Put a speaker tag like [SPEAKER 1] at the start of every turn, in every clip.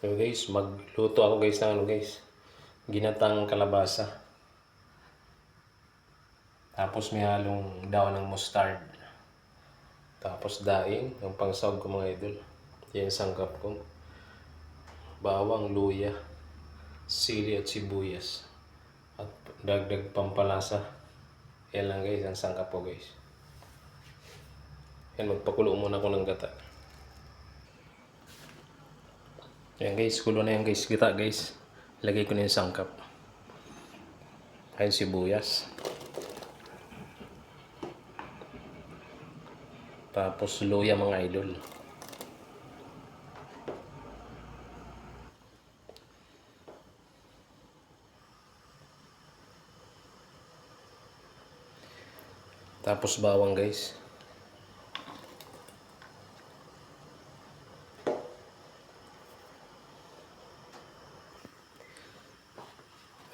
[SPEAKER 1] So guys, magluto ako guys ng ginatang kalabasa. Tapos may halong daon ng mustard. Tapos daing, yung pangsahog ko mga idol. Yan sanggap ko. Bawang, luya, sili at sibuyas. At dagdag pampalasa. Yan lang guys, ang sangkap ko guys. Yan, magpakulo muna ako ng gata. Yan guys, kulo na yan guys, gata guys. Lagay ko na yung sangkap. Ayun sibuyas. Tapos luya mga idol. Tapos bawang guys.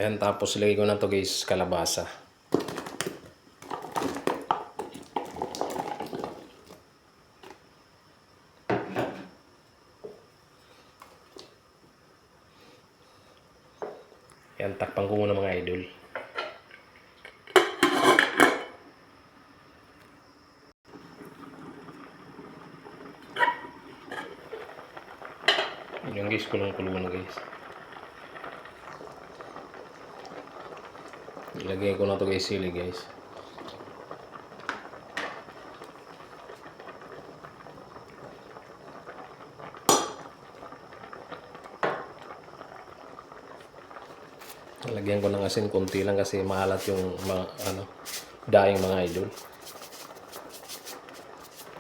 [SPEAKER 1] Ayan, tapos lagay ko na to guys, kalabasa. Ayan, takpan ko muna mga idol. Ayan guys, kulong-kulong na guys. Ilagay ko na to guys, sili guys. Lagyan ko ng asin konti lang kasi maalat yung mga daing mga idol.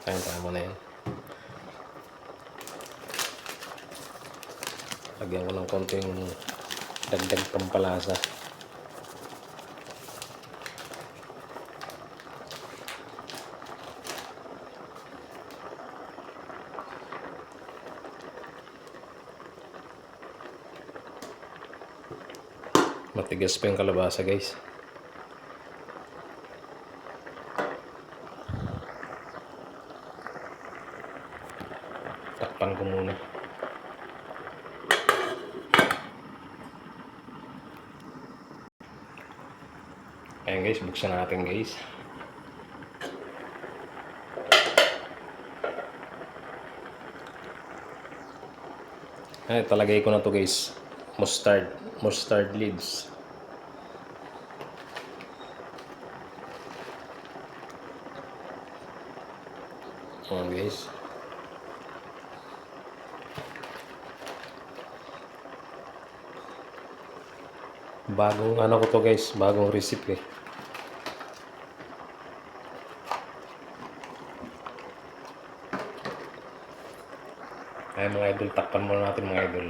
[SPEAKER 1] Ayan, tama na yan. Lagyan ko ng konting dagdag pampalasa. Matigas pa yung kalabasa guys. Takpan ko muna. Ayan guys, buksan natin guys. Ayan, talagay ko na to guys. Mustard leaves. Ayan guys. Bagong ko to guys, bagong recipe. Ay mga idol, takpan muna natin mga idol.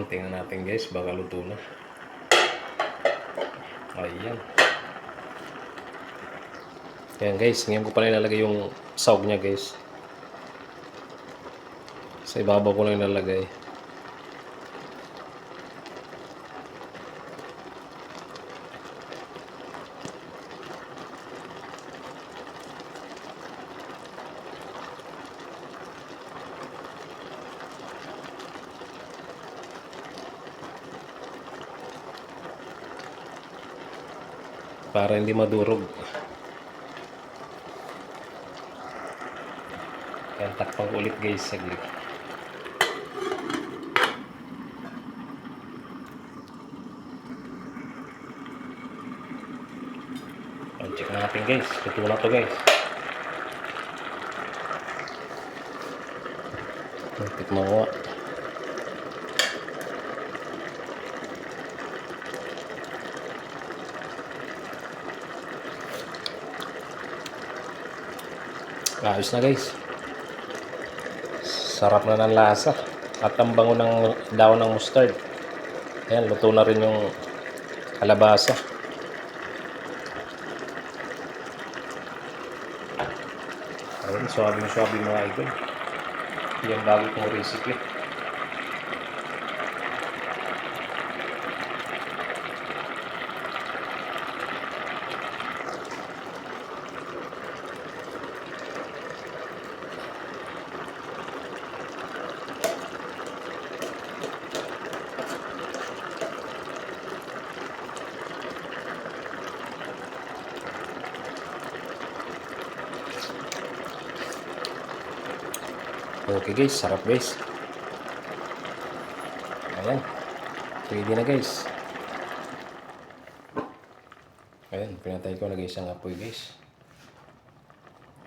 [SPEAKER 1] Tingnan natin guys, baka luto na. Ayan. Ayan guys, ngayon ko pala ilalagay yung sahog niya guys. Sa ibabaw ko lang ilalagay. Para hindi madurog. Kaya takpan ko ulit guys, saglit. Check natin guys, luto na to guys. Tikman ko. Ayos na guys. Sarap na ng lasa. At ang bango ng daon ng mustard. Ayan, luto na rin yung kalabasa. Ayan, suabe mga idol. Yan bago kong recipe. Okay guys, sarap guys. Ayan, ready na guys. Ayan, pinatay ko na guys ang apoy guys.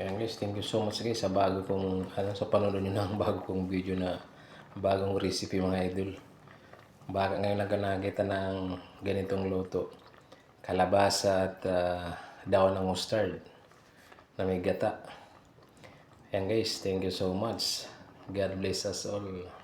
[SPEAKER 1] Ayan guys, thank you so much guys sa bago kong, sa panonood nyo ng bago kong video na bagong recipe mga idol. Baka ngayon lang ka nakakita ng ganitong luto. Kalabasa at daon ng mustard na may gata. Ayan guys, thank you so much. God bless us all.